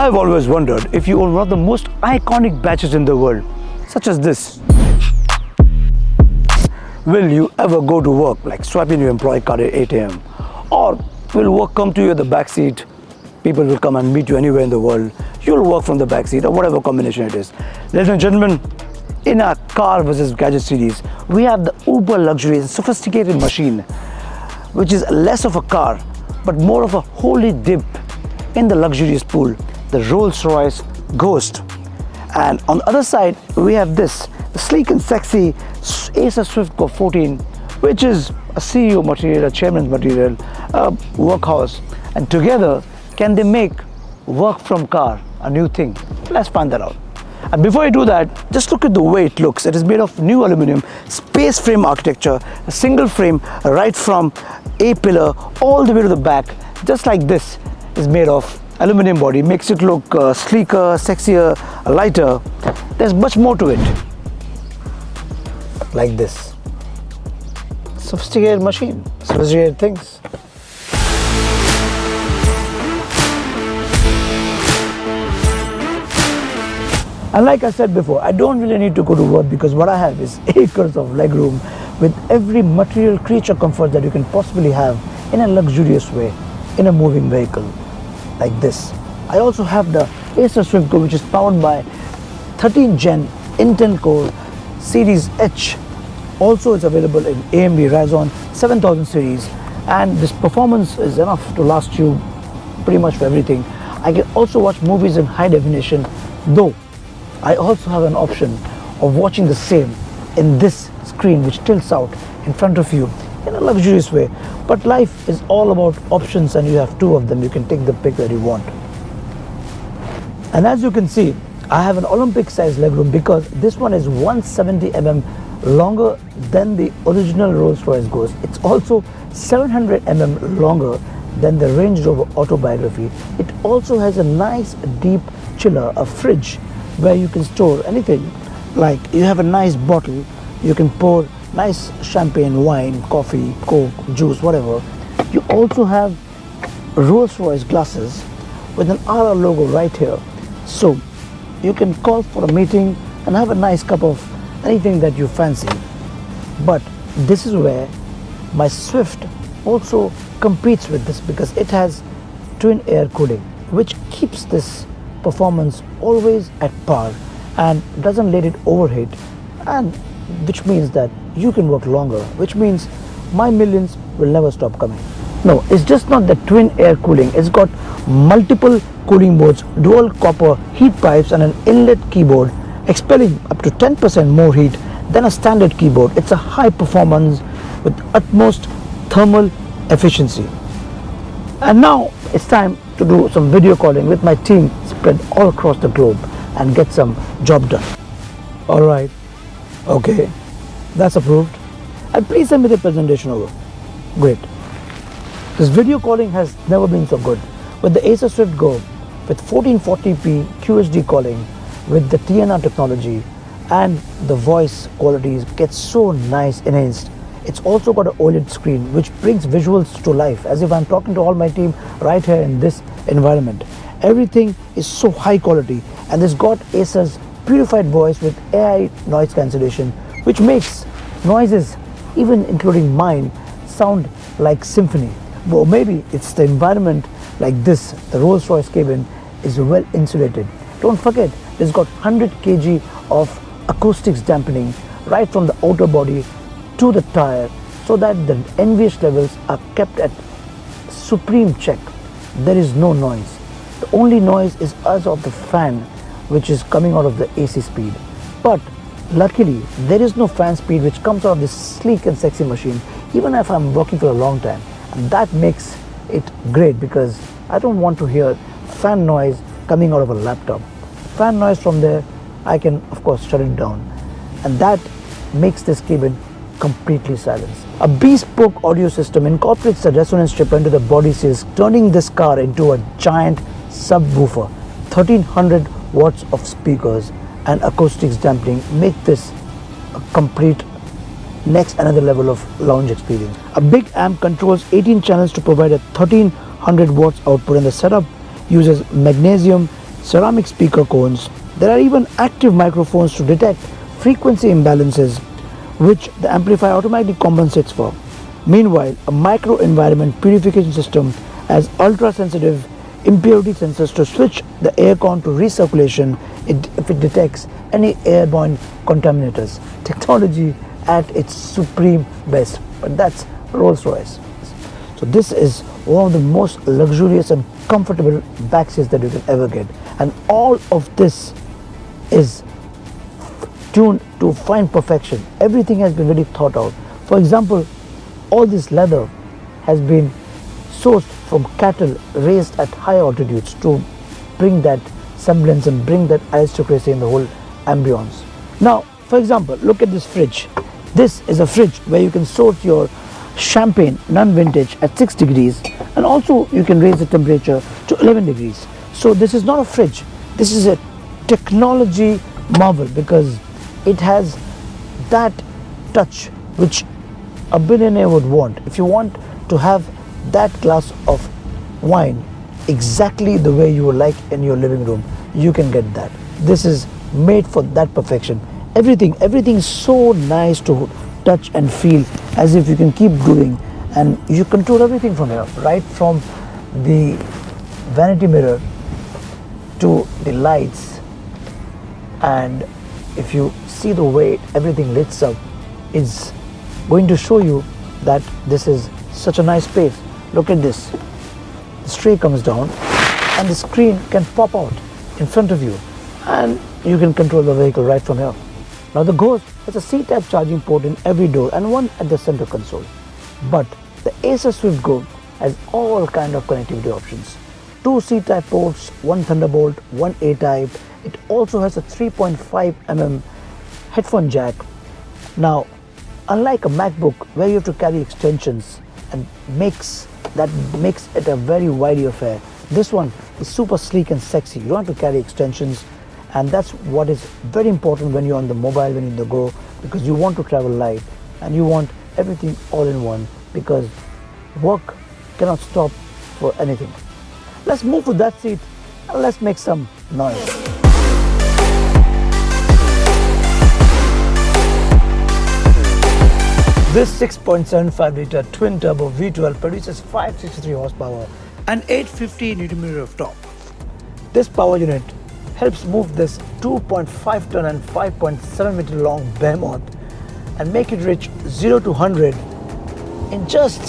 I've always wondered if you own one of the most iconic badges in the world, such as this. Will you ever go to work like swiping your employee card at 8 a.m.? Or will work come to you at the back seat? People will come and meet you anywhere in the world. You'll work from the back seat or whatever combination it is. Ladies and gentlemen, in our car versus gadget series, we have the uber luxurious and sophisticated machine, which is less of a car, but more of a holy dip in the luxurious pool, the Royce Ghost. And on the other side, we have this, the sleek and sexy Acer Swift Go 14, which is a CEO material, a chairman's material, a workhorse. And together, can they make work from car a new thing? Let's find that out. And before I do that, just look at the way it looks. It is made of new aluminum, space frame architecture, a single frame right from A pillar all the way to the back, just like this is made of aluminum body. Makes it look sleeker, sexier, lighter. There's much more to it. Like this. Sophisticated machine, sophisticated things. And like I said before, I don't really need to go to work because what I have is acres of legroom with every material creature comfort that you can possibly have in a luxurious way in a moving vehicle like this. I also have the Acer Swift Go, which is powered by 13th gen Intel Core Series H. Also, it's available in AMD Ryzen 7000 series, and this performance is enough to last you pretty much for everything. I can also watch movies in high definition, though I also have an option of watching the same in this screen which tilts out in front of you in a luxurious way. But life is all about options, and you have two of them. You can take the pick that you want. And as you can see, I have an Olympic size legroom because this one is 170 mm longer than the original Rolls-Royce Ghost. It's also 700 mm longer than the Range Rover Autobiography. It also has a nice deep chiller, a fridge where you can store anything. Like you have a nice bottle, you can pour nice champagne, wine, coffee, coke, juice, whatever. You also have Rolls-Royce glasses with an RR logo right here. So you can call for a meeting and have a nice cup of anything that you fancy. But this is where my Swift also competes with this, because it has twin air cooling, which keeps this performance always at par and doesn't let it overheat, and which means that you can work longer, which means my millions will never stop coming. No, it's just not the twin air cooling. It's got multiple cooling modes, dual copper heat pipes, and an inlet keyboard expelling up to 10% more heat than a standard keyboard. It's a high performance with utmost thermal efficiency. And now it's time to do some video calling with my team spread all across the globe and get some job done. Alright, okay, that's approved. And please send me the presentation over. Great. This video calling has never been so good. With the Acer Swift Go, with 1440p QHD calling, with the TNR technology, and the voice qualities get so nice enhanced. It's also got an OLED screen which brings visuals to life, as if I'm talking to all my team right here in this environment. Everything is so high quality, and it's got Acer's purified voice with AI noise cancellation, which makes noises, even including mine, sound like symphony. Well, maybe it's the environment like this. The Rolls-Royce cabin is well insulated. Don't forget, it's got 100 kg of acoustics dampening right from the outer body to the tire, so that the NVH levels are kept at supreme check. There is no noise. The only noise is as of the fan, which is coming out of the AC speed. But luckily, there is no fan speed which comes out of this sleek and sexy machine, even if I'm working for a long time. And that makes it great, because I don't want to hear fan noise coming out of a laptop. Fan noise from there, I can of course shut it down, and that makes this cabin completely silenced. A bespoke audio system incorporates the resonance chip into the body seals, turning this car into a giant subwoofer. 1300 watts of speakers and acoustics dampening make this a complete another level of lounge experience. A big amp controls 18 channels to provide a 1300 watts output, and the setup uses magnesium ceramic speaker cones. There are even active microphones to detect frequency imbalances, which the amplifier automatically compensates for. Meanwhile, a microenvironment purification system has ultra-sensitive impurity sensors to switch the aircon to recirculation if it detects any airborne contaminators. Technology at its supreme best, but that's Rolls-Royce. So this is one of the most luxurious and comfortable back seats that you can ever get, and all of this is tuned to fine perfection. Everything has been really thought out. For example, all this leather has been sourced from cattle raised at high altitudes to bring that semblance and bring that aristocracy in the whole ambience. Now, for example, look at this fridge. This is a fridge where you can sort your champagne non-vintage at 6 degrees, and also you can raise the temperature to 11 degrees. So this is not a fridge, this is a technology marvel, because it has that touch which a billionaire would want. If you want to have that glass of wine exactly the way you would like in your living room, you can get that. This is made for that perfection. Everything is so nice to touch and feel, as if you can keep doing, and you control everything from here, right from the vanity mirror to the lights. And if you see the way everything lights up, it's going to show you that this is such a nice space. Look at this. The tray comes down and the screen can pop out in front of you, and you can control the vehicle right from here. Now the Ghost has a C-type charging port in every door and one at the center console. But the Acer Swift Go has all kind of connectivity options. 2 C-type ports, 1 Thunderbolt, 1 A-type. It also has a 3.5mm headphone jack. Now, unlike a MacBook where you have to carry extensions and makes it a very wide affair, this one is super sleek and sexy. You don't have to carry extensions, and that's what is very important when you're on the mobile, when you're on the go, because you want to travel light and you want everything all in one, because work cannot stop for anything. Let's move to that seat and let's make some noise. This 6.75 litre twin turbo V12 produces 563 horsepower and 850 Nm of torque. This power unit helps move this 2.5 ton and 5.7 meter long behemoth and make it reach 0 to 100 in just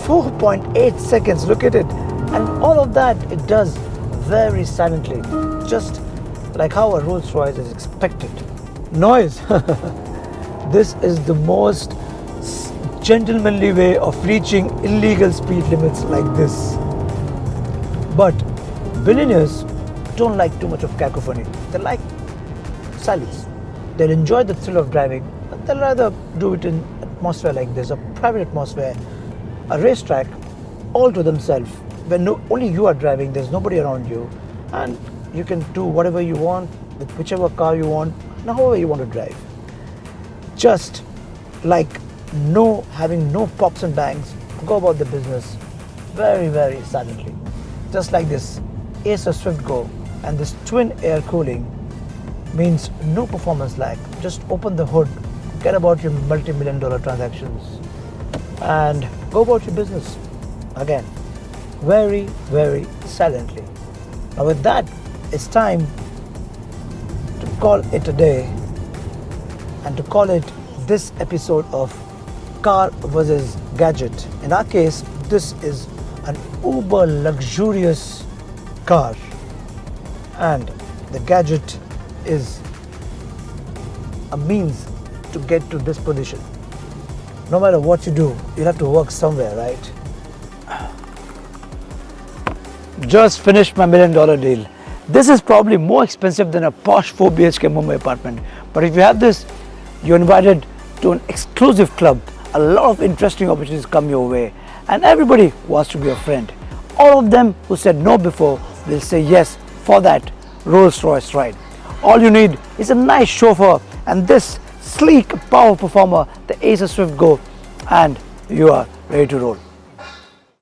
4.8 seconds. Look at it. And all of that it does very silently, just like how a Rolls Royce is expected. Noise. This is the most gentlemanly way of reaching illegal speed limits like this. But billionaires don't like too much of cacophony. They like silence. They'll enjoy the thrill of driving, but they'll rather do it in atmosphere like this, a private atmosphere, a racetrack, all to themselves, where only you are driving, there's nobody around you, and you can do whatever you want with whichever car you want, and however you want to drive. Just like having no pops and bangs, go about the business very, very silently. Just like this Acer Swift Go, and this twin air cooling means no performance lag. Just open the hood, get about your multi-million dollar transactions, and go about your business. Again, very, very silently. Now with that, it's time to call it a day and to call it this episode of Car versus Gadget. In our case, this is an uber luxurious car, and the gadget is a means to get to this position. No matter what you do, you'll have to work somewhere, right? Just finished my $1 million deal. This is probably more expensive than a posh 4 BHK Mumbai apartment. But if you have this, you're invited to an exclusive club. A lot of interesting opportunities come your way, and everybody wants to be a friend. All of them who said no before will say yes for that Rolls Royce ride. All you need is a nice chauffeur and this sleek power performer, the Acer Swift Go, and you are ready to roll.